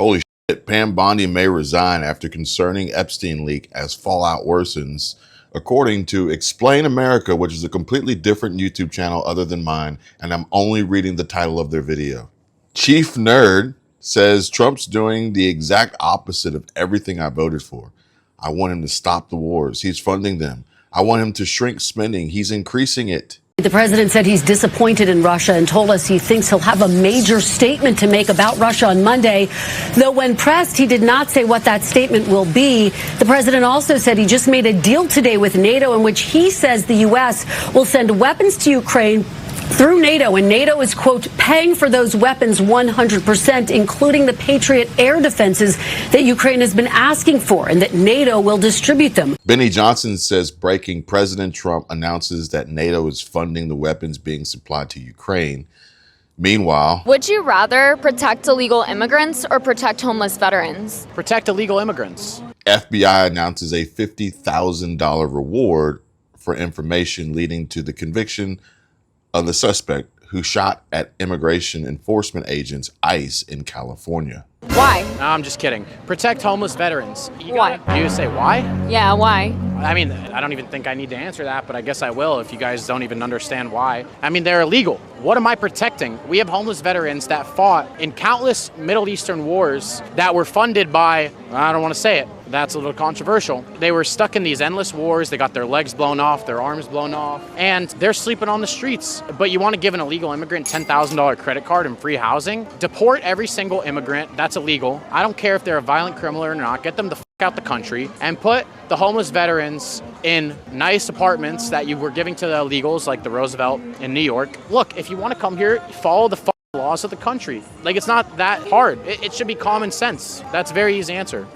Holy shit, Pam Bondi may resign after concerning Epstein leak as fallout worsens, according to Explain America, which is a completely different YouTube channel other than mine, and I'm only reading the title of their video. Chief Nerd says Trump's doing the exact opposite of everything I voted for. I want him to stop the wars. He's funding them. I want him to shrink spending. He's increasing it. The president said he's disappointed in Russia and told us he thinks he'll have a major statement to make about Russia on Monday. Though when pressed, he did not say what that statement will be. The president also said he just made a deal today with NATO in which he says the U.S. will send weapons to Ukraine through NATO, and NATO is, quote, paying for those weapons 100%, including the Patriot air defenses that Ukraine has been asking for, and that NATO will distribute them. Benny Johnson says breaking President Trump announces that NATO is funding the weapons being supplied to Ukraine. Meanwhile, would you rather protect illegal immigrants or protect homeless veterans? Protect illegal immigrants. FBI announces a $50,000 reward for information leading to the conviction of the suspect who shot at immigration enforcement agents ICE in California. Why? No, I'm just kidding. Protect homeless veterans. Why? You say why? Yeah, why? I mean, I don't even think I need to answer that, but I guess I will if you guys don't even understand why. I mean, they're illegal. What am I protecting? We have homeless veterans that fought in countless Middle Eastern wars that were funded by, I don't want to say it, that's a little controversial. They were stuck in these endless wars. They got their legs blown off, their arms blown off, and they're sleeping on the streets. But you want to give an illegal immigrant $10,000 credit card and free housing? Deport every single immigrant. That's illegal. I don't care if they're a violent criminal or not. Get them the f*** out the country and put the homeless veterans in nice apartments that you were giving to the illegals, like the Roosevelt in New York. Look, if you want to come here, follow the laws of the country. Like, it's not that hard. It should be common sense. That's a very easy answer.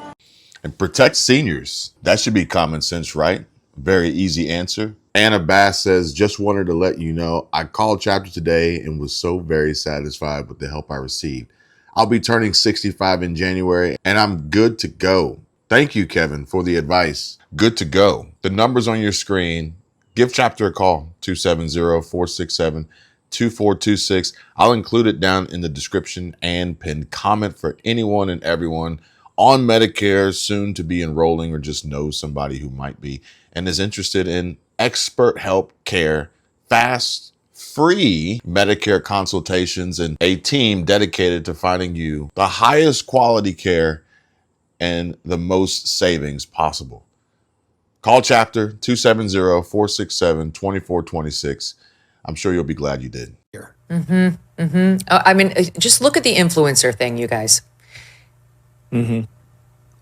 And protect seniors. That should be common sense, right? Very easy answer. Anna Bass says, just wanted to let you know, I called chapter today and was so very satisfied with the help I received. I'll be turning 65 in January and I'm good to go. Thank you, Kevin, for the advice. Good to go. The number's on your screen. Give chapter a call, 270-467-2426. I'll include it down in the description and pinned comment for anyone and everyone on Medicare, soon to be enrolling, or just knows somebody who might be and is interested in expert help care, fast, free Medicare consultations, and a team dedicated to finding you the highest quality care and the most savings possible. Call chapter 270-467-2426. I'm sure you'll be glad you did. I mean, just look at the influencer thing, you guys.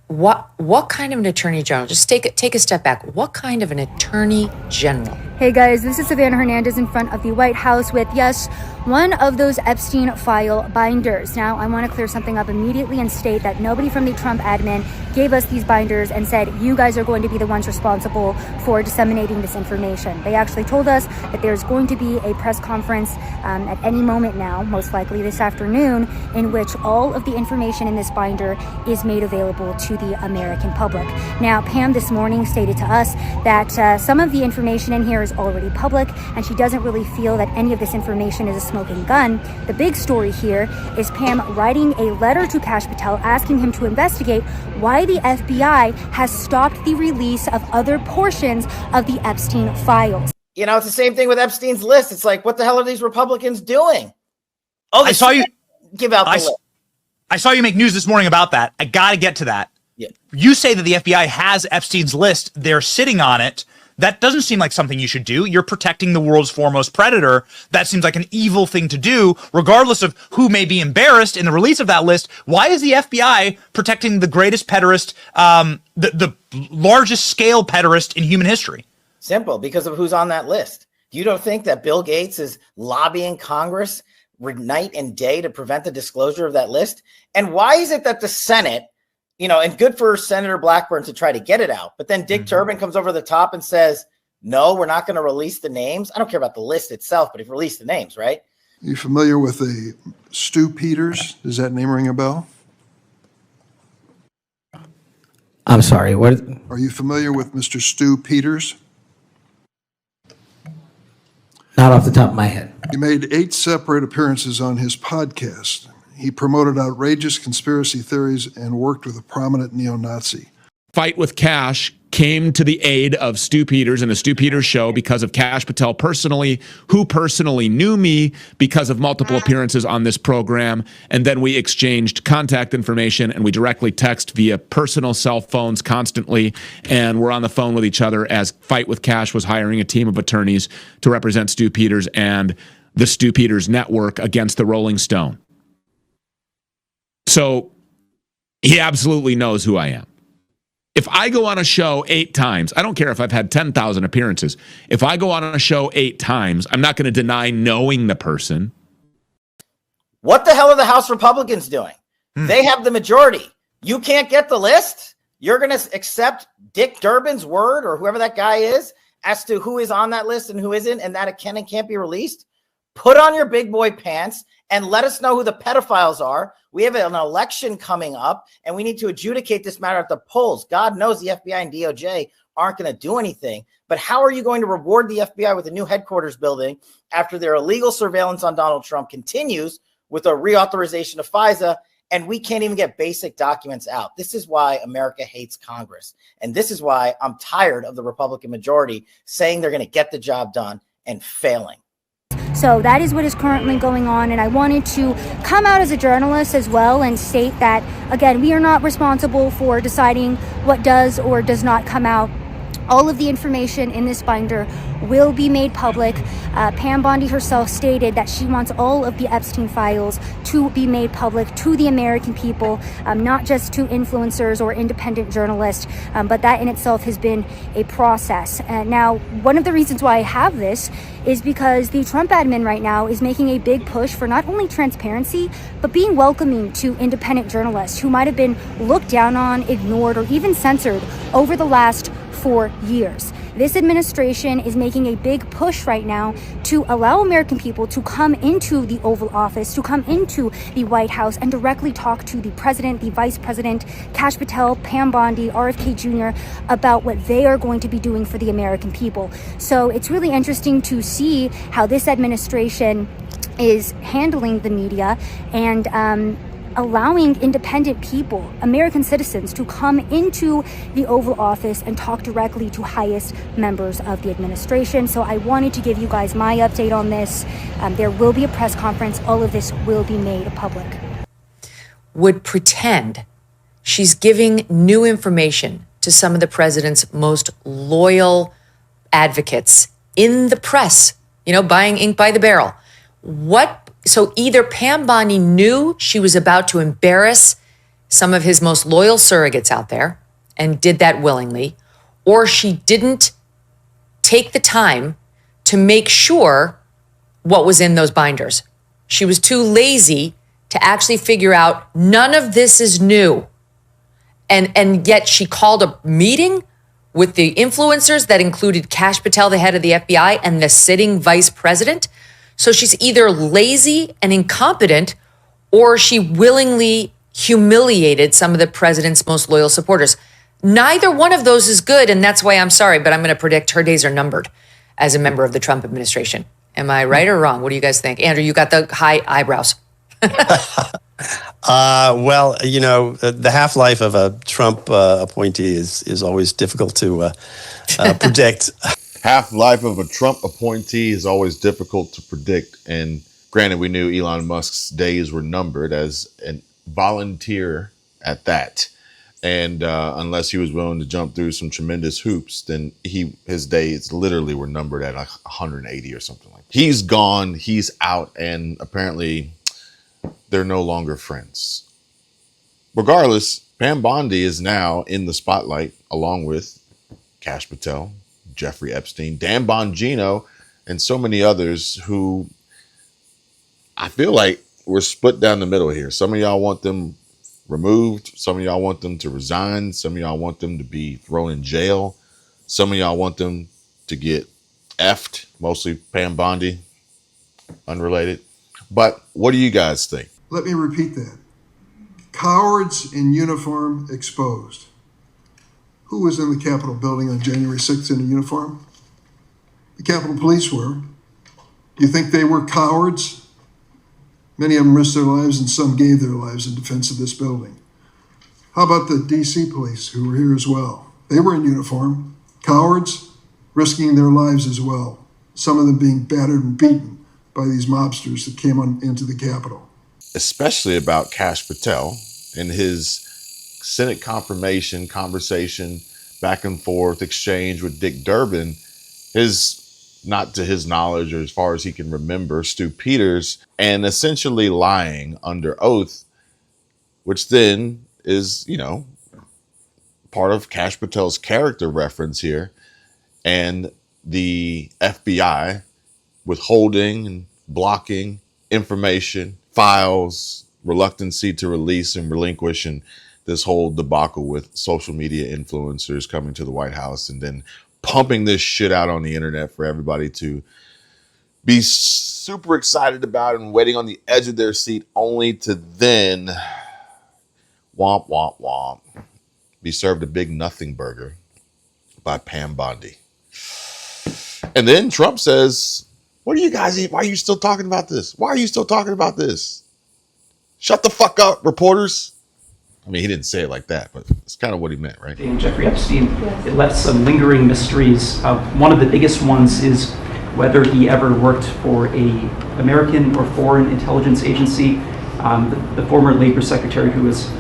What kind of an attorney general? Just take a step back. What kind of an attorney general? Hey guys, this is Savannah Hernandez in front of the White House with, yes, one of those Epstein file binders. Now, I want to clear something up immediately and state that nobody from the Trump admin gave us these binders and said, you guys are going to be the ones responsible for disseminating this information. They actually told us that there's going to be a press conference at any moment now, most likely this afternoon, in which all of the information in this binder is made available to the American public. Now, Pam this morning stated to us that some of the information in here is already public, and she doesn't really feel that any of this information is a smoking gun. The big story here is Pam writing a letter to Kash Patel asking him to investigate why the FBI has stopped the release of other portions of the Epstein files. You know, it's the same thing with Epstein's list. It's like, what the hell are these Republicans doing? Oh, I saw you give out the list. I saw you make news this morning about that. I got to get to that. Yeah. You say that the FBI has Epstein's list. They're sitting on it. That doesn't seem like something you should do. You're protecting the world's foremost predator. That seems like an evil thing to do, regardless of who may be embarrassed in the release of that list. Why is the FBI protecting the greatest pederast, the largest scale pederast in human history? Simple, because of who's on that list. You don't think that Bill Gates is lobbying Congress night and day to prevent the disclosure of that list? And why is it that the Senate, you know, and good for Senator Blackburn to try to get it out, but then Dick Durbin comes over the top and says, no, we're not going to release the names. I don't care about the list itself, but if you release the names, right? Are you familiar with a Stu Peters? Does that name ring a bell? I'm sorry, what? Are you familiar with Mr. Stu Peters? Not off the top of my head. He made 8 separate appearances on his podcast. He promoted outrageous conspiracy theories and worked with a prominent neo-Nazi. Fight with Kash came to the aid of Stu Peters and the Stu Peters show because of Kash Patel personally, who personally knew me because of multiple appearances on this program. And then we exchanged contact information and we directly text via personal cell phones constantly. And we're on the phone with each other as Fight with Kash was hiring a team of attorneys to represent Stu Peters and the Stu Peters network against the Rolling Stone. So he absolutely knows who I am. If I go on a show 8 times, I don't care if I've had 10,000 appearances. If I go on a show 8 times, I'm not going to deny knowing the person. What the hell are the House Republicans doing? They have the majority. You can't get the list? You're going to accept Dick Durbin's word or whoever that guy is as to who is on that list and who isn't, and that it can and can't be released? Put on your big boy pants and let us know who the pedophiles are. We have an election coming up, and we need to adjudicate this matter at the polls. God knows the FBI and DOJ aren't going to do anything. But how are you going to reward the FBI with a new headquarters building after their illegal surveillance on Donald Trump continues with a reauthorization of FISA, and we can't even get basic documents out? This is why America hates Congress. And this is why I'm tired of the Republican majority saying they're going to get the job done and failing. So that is what is currently going on, and I wanted to come out as a journalist as well and state that, again, we are not responsible for deciding what does or does not come out. All of the information in this binder will be made public. Pam Bondi herself stated that she wants all of the Epstein files to be made public to the American people, not just to influencers or independent journalists, but that in itself has been a process. Now, one of the reasons why I have this is because the Trump admin right now is making a big push for not only transparency, but being welcoming to independent journalists who might have been looked down on, ignored, or even censored over the last 4 years. This administration is making a big push right now to allow American people to come into the Oval Office, to come into the White House and directly talk to the president, the vice president, Kash Patel, Pam Bondi, RFK Jr. about what they are going to be doing for the American people. So it's really interesting to see how this administration is handling the media and allowing independent people, American citizens, to come into the Oval Office and talk directly to highest members of the administration. So I wanted to give you guys my update on this. There will be a press conference. All of this will be made public. Would pretend she's giving new information to some of the president's most loyal advocates in the press, buying ink by the barrel. So either Pam Bondi knew she was about to embarrass some of his most loyal surrogates out there and did that willingly, or she didn't take the time to make sure what was in those binders. She was too lazy to actually figure out none of this is new. And yet she called a meeting with the influencers that included Kash Patel, the head of the FBI, and the sitting vice president. So she's either lazy and incompetent, or she willingly humiliated some of the president's most loyal supporters. Neither one of those is good, and that's why I'm sorry, but I'm going to predict her days are numbered as a member of the Trump administration. Am I right or wrong? What do you guys think? Andrew, you got the high eyebrows. Well, the half-life of a Trump appointee is always difficult to predict. Half-life of a Trump appointee is always difficult to predict. And granted, we knew Elon Musk's days were numbered as a volunteer at that. And unless he was willing to jump through some tremendous hoops, then his days literally were numbered at like 180 or something like that. He's gone, he's out, and apparently they're no longer friends. Regardless, Pam Bondi is now in the spotlight along with Kash Patel, Jeffrey Epstein, Dan Bongino, and so many others who I feel like we're split down the middle here. Some of y'all want them removed. Some of y'all want them to resign. Some of y'all want them to be thrown in jail. Some of y'all want them to get effed, mostly Pam Bondi, unrelated. But what do you guys think? Let me repeat that. Cowards in uniform exposed. Who was in the Capitol building on January 6th in a uniform? The Capitol Police were. Do you think they were cowards? Many of them risked their lives and some gave their lives in defense of this building. How about the DC police who were here as well? They were in uniform, cowards, risking their lives as well. Some of them being battered and beaten by these mobsters that came into the Capitol. Especially about Kash Patel and his Senate confirmation conversation, back and forth exchange with Dick Durbin, not to his knowledge or as far as he can remember, Stu Peters, and essentially lying under oath, which then is, part of Kash Patel's character reference here, and the FBI withholding and blocking information, files, reluctancy to release and relinquish, and this whole debacle with social media influencers coming to the White House and then pumping this shit out on the internet for everybody to be super excited about and waiting on the edge of their seat, only to then womp, womp, womp, be served a big nothing burger by Pam Bondi. And then Trump says, what are you guys eating? Why are you still talking about this? Why are you still talking about this? Shut the fuck up, reporters. I mean, he didn't say it like that, but it's kind of what he meant, right? Jeffrey Epstein, it left some lingering mysteries. One of the biggest ones is whether he ever worked for a American or foreign intelligence agency. The former labor secretary, who was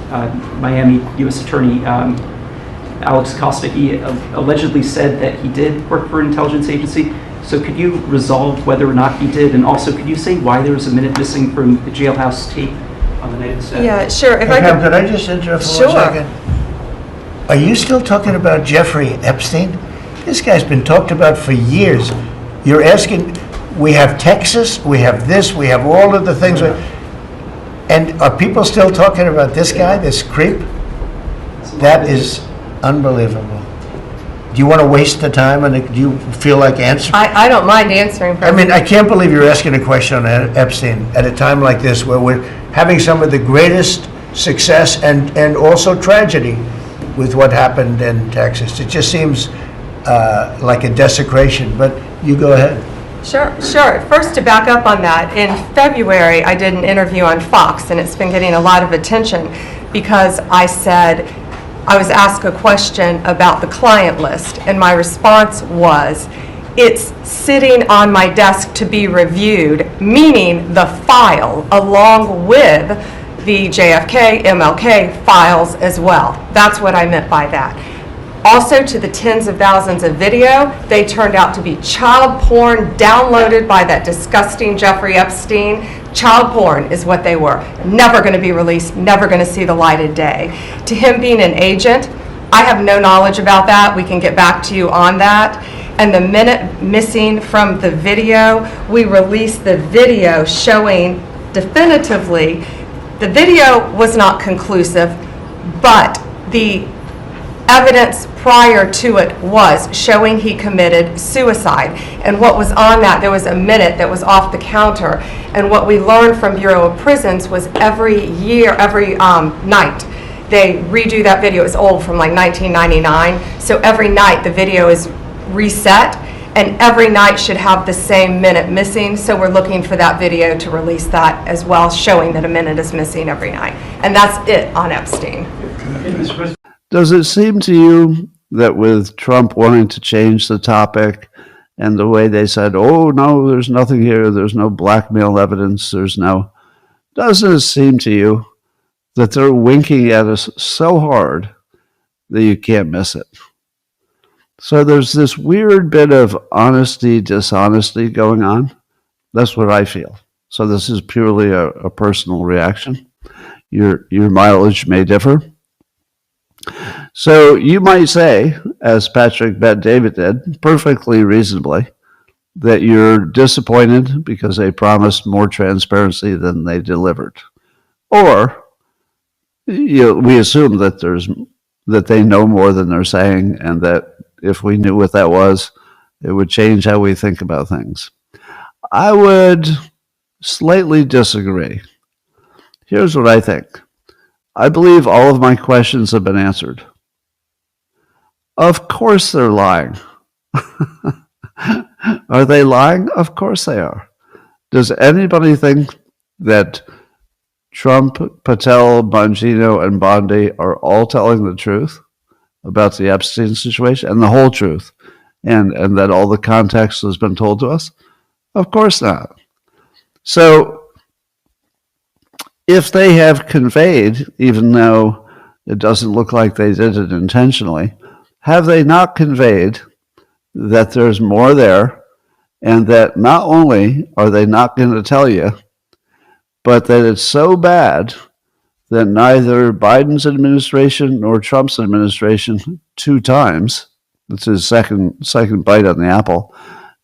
Miami U.S. Attorney Alex Costa, he allegedly said that he did work for an intelligence agency. So could you resolve whether or not he did? And also, could you say why there was a minute missing from the jailhouse tape on the night of the staff? Yeah, sure. If Pam, could I just interrupt for 1 second? Are you still talking about Jeffrey Epstein? This guy's been talked about for years. You're asking, we have Texas, we have this, we have all of the things. And are people still talking about this guy, this creep? That is unbelievable. Do you want to waste the time, and do you feel like answering? I don't mind answering. I mean, I can't believe you're asking a question on Epstein at a time like this, where we're having some of the greatest success and also tragedy with what happened in Texas. It just seems like a desecration, but you go ahead. Sure. First, to back up on that, in February, I did an interview on Fox, and it's been getting a lot of attention because I said, I was asked a question about the client list, and my response was, it's sitting on my desk to be reviewed, meaning the file along with the JFK, MLK files as well. That's what I meant by that. Also, to the tens of thousands of video, they turned out to be child porn downloaded by that disgusting Jeffrey Epstein. Child porn is what they were. Never going to be released, never going to see the light of day. To him being an agent, I have no knowledge about that. We can get back to you on that. And the minute missing from the video, we released the video showing definitively, the video was not conclusive, but the evidence prior to it was showing he committed suicide. And what was on that, there was a minute that was off the counter. And what we learned from Bureau of Prisons was every night, they redo that video. It's old, from like 1999. So every night the video is reset, and every night should have the same minute missing. So we're looking for that video to release that as well, showing that a minute is missing every night. And that's it on Epstein. Does it seem to you that with Trump wanting to change the topic and the way they said, oh, no, there's nothing here, there's no blackmail evidence, doesn't it seem to you that they're winking at us so hard that you can't miss it? So there's this weird bit of honesty, dishonesty going on. That's what I feel. So this is purely a personal reaction. Your mileage may differ. So you might say, as Patrick Bet-David did, perfectly reasonably, that you're disappointed because they promised more transparency than they delivered. Or we assume that they know more than they're saying, and that if we knew what that was, it would change how we think about things. I would slightly disagree. Here's what I think. I believe all of my questions have been answered. Of course they're lying. Are they lying? Of course they are. Does anybody think that Trump, Patel, Bongino, and Bondi are all telling the truth about the Epstein situation and the whole truth, and that all the context has been told to us? Of course not. So if they have conveyed, even though it doesn't look like they did it intentionally, have they not conveyed that there's more there, and that not only are they not going to tell you, but that it's so bad that neither Biden's administration nor Trump's administration, 2 times, it's his second bite on the apple,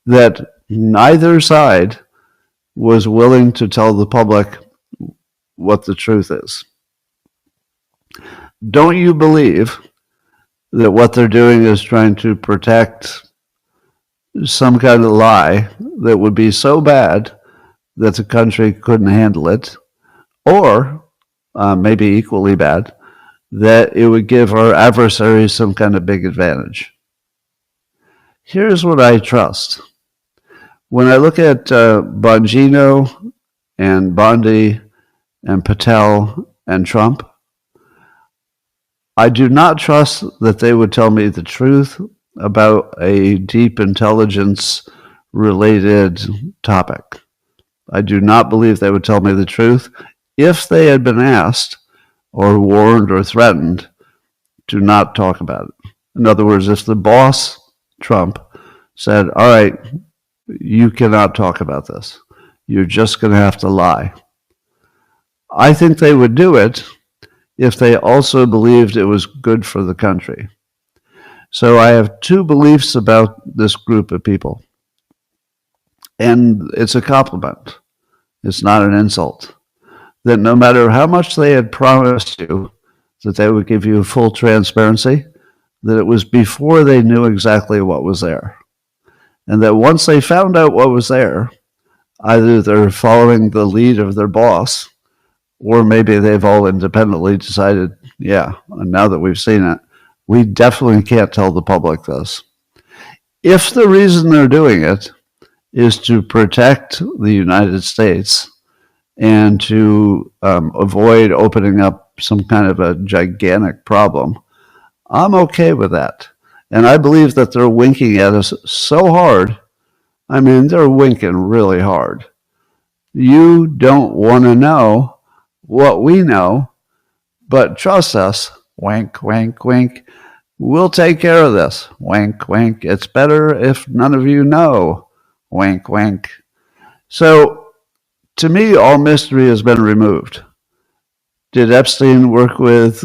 that neither side was willing to tell the public what the truth is. Don't you believe that what they're doing is trying to protect some kind of lie that would be so bad that the country couldn't handle it, or maybe equally bad, that it would give our adversaries some kind of big advantage? Here's what I trust. When I look at Bongino and Bondi and Patel and Trump, I do not trust that they would tell me the truth about a deep intelligence related topic. I do not believe they would tell me the truth if they had been asked or warned or threatened to not talk about it. In other words, if the boss, Trump, said, all right, you cannot talk about this, you're just going to have to lie, I think they would do it if they also believed it was good for the country. So I have 2 beliefs about this group of people. And it's a compliment. It's not an insult. That no matter how much they had promised you that they would give you full transparency, that it was before they knew exactly what was there. And that once they found out what was there, either they're following the lead of their boss, or maybe they've all independently decided, yeah, and now that we've seen it, we definitely can't tell the public this. If the reason they're doing it is to protect the United States and to avoid opening up some kind of a gigantic problem, I'm okay with that. And I believe that they're winking at us so hard. I mean, they're winking really hard. You don't want to know what we know, but trust us, wink, wink, wink, we'll take care of this, wink, wink. It's better if none of you know, wink, wink. So, to me, all mystery has been removed. Did Epstein work with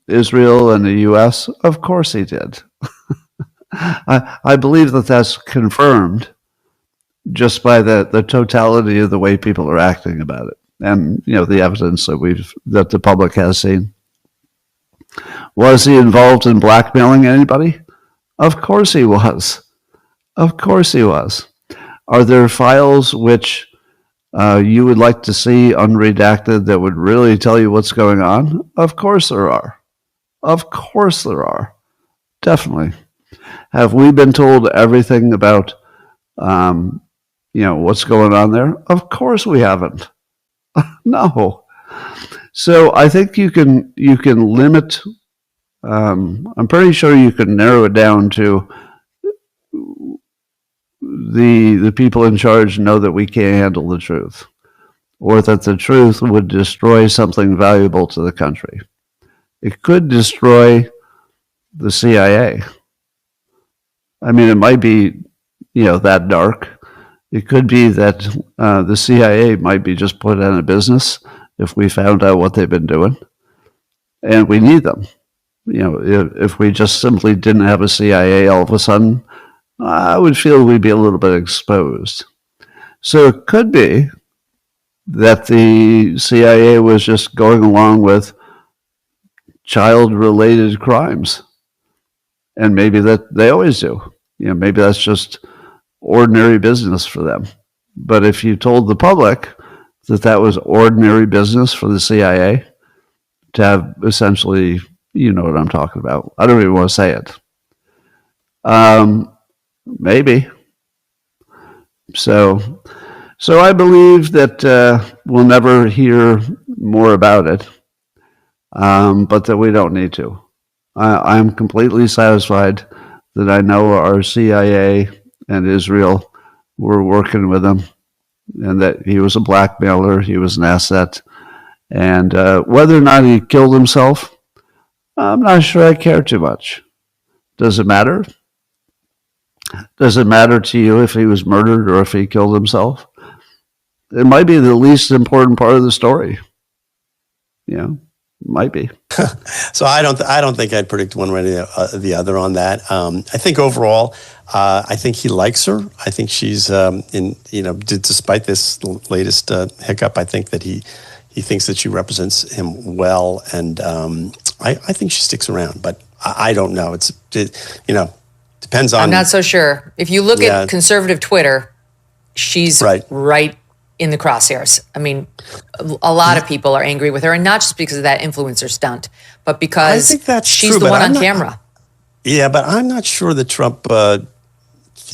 Israel and the U.S.? Of course he did. I believe that that's confirmed just by the totality of the way people are acting about it, and the evidence that the public has seen. Was he involved in blackmailing anybody? Of course he was. Of course he was. Are there files which you would like to see unredacted that would really tell you what's going on? Of course there are. Of course there are. Definitely. Have we been told everything about what's going on there? Of course we haven't. No. So I think you can limit. I'm pretty sure you can narrow it down to the people in charge know that we can't handle the truth, or that the truth would destroy something valuable to the country. It could destroy the CIA. I mean, it might be, that dark. It could be that the CIA might be just put out of business if we found out what they've been doing, and we need them. If we just simply didn't have a CIA all of a sudden, I would feel we'd be a little bit exposed. So it could be that the CIA was just going along with child-related crimes, and maybe that they always do. Maybe that's just ordinary business for them. But if you told the public that was ordinary business for the CIA to have essentially, you know what I'm talking about. I don't even want to say it. Maybe. So So I believe that we'll never hear more about it, but that we don't need to. I'm completely satisfied that I know our CIA and Israel were working with him, and that he was a blackmailer, he was an asset. And whether or not he killed himself, I'm not sure I care too much. Does it matter? Does it matter to you if he was murdered or if he killed himself? It might be the least important part of the story. Might be. So I don't think I'd predict one way or the other on that. I think overall, I think he likes her. I think she's despite this latest hiccup, I think that he thinks that she represents him well, and I think she sticks around. But I don't know. Depends on. I'm not so sure. If you look at conservative Twitter, she's right in the crosshairs. I mean, a lot of people are angry with her, and not just because of that influencer stunt, but because she's the one on camera. Yeah, but I'm not sure that Trump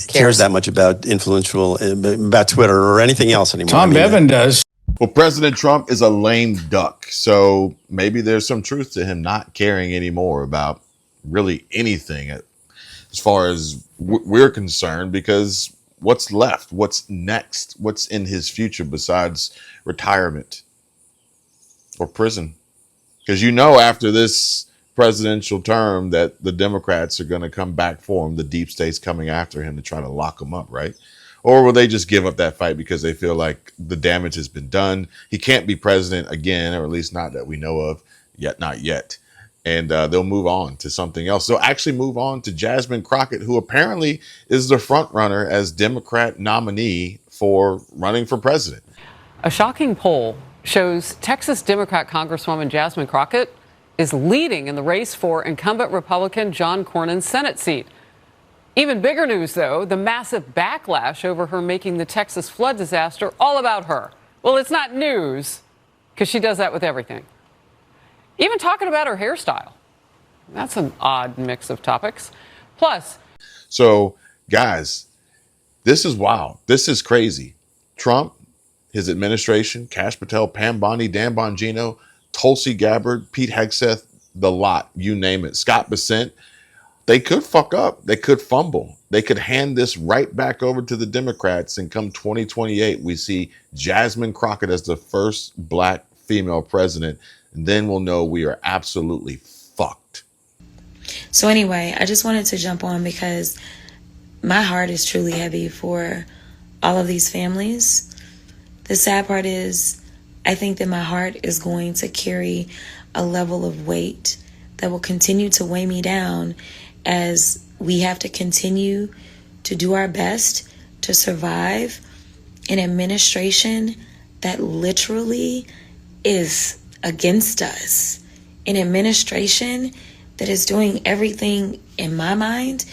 cares that much about about Twitter or anything else anymore. Tom Bevan does. Well, President Trump is a lame duck, so maybe there's some truth to him not caring anymore about really anything as far as we're concerned, because what's left? What's next? What's in his future besides retirement or prison? Because after this presidential term that the Democrats are going to come back for him. The deep state's coming after him to try to lock him up, right? Or will they just give up that fight because they feel like the damage has been done? He can't be president again, or at least not that we know of yet, not yet. And they'll move on to something else. They'll actually move on to Jasmine Crockett, who apparently is the front runner as Democrat nominee for running for president. A shocking poll shows Texas Democrat Congresswoman Jasmine Crockett is leading in the race for incumbent Republican John Cornyn's Senate seat. Even bigger news, though, the massive backlash over her making the Texas flood disaster all about her. Well, it's not news, because she does that with everything. Even talking about her hairstyle. That's an odd mix of topics. Plus. So, guys, this is wild. This is crazy. Trump, his administration, Kash Patel, Pam Bondi, Dan Bongino, Tulsi Gabbard, Pete Hegseth, the lot, you name it. Scott Bessent. They could fuck up. They could fumble. They could hand this right back over to the Democrats, and come 2028, we see Jasmine Crockett as the first black female president. And then we'll know we are absolutely fucked. So anyway, I just wanted to jump on because my heart is truly heavy for all of these families. The sad part is, I think that my heart is going to carry a level of weight that will continue to weigh me down as we have to continue to do our best to survive an administration that literally is against us. An administration that is doing everything, in my mind,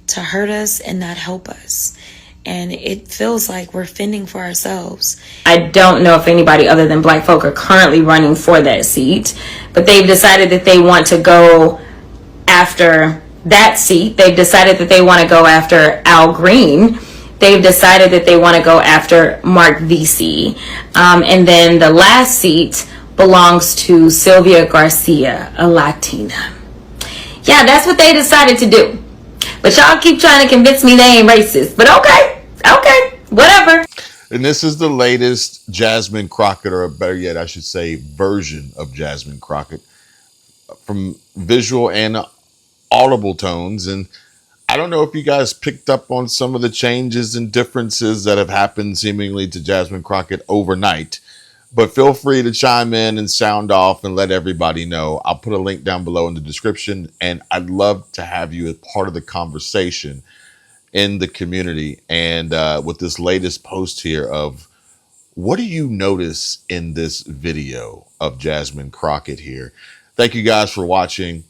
to hurt us and not help us. And it feels like we're fending for ourselves. I don't know if anybody other than black folk are currently running for that seat, but they've decided that they want to go after that seat. They've decided that they want to go after Al Green. They've decided that they want to go after Mark Vesey. And then the last seat belongs to Sylvia Garcia, a Latina. Yeah, that's what they decided to do. But y'all keep trying to convince me they ain't racist. But okay, whatever. And this is the latest Jasmine Crockett, or better yet, I should say, version of Jasmine Crockett, from visual and audible tones. And I don't know if you guys picked up on some of the changes and differences that have happened seemingly to Jasmine Crockett overnight, but feel free to chime in and sound off and let everybody know. I'll put a link down below in the description, and I'd love to have you as part of the conversation in the community. And with this latest post here of, what do you notice in this video of Jasmine Crockett here? Thank you guys for watching.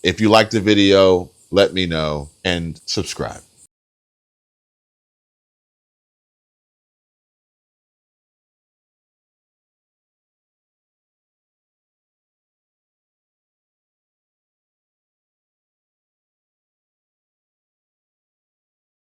If you liked the video, let me know and subscribe.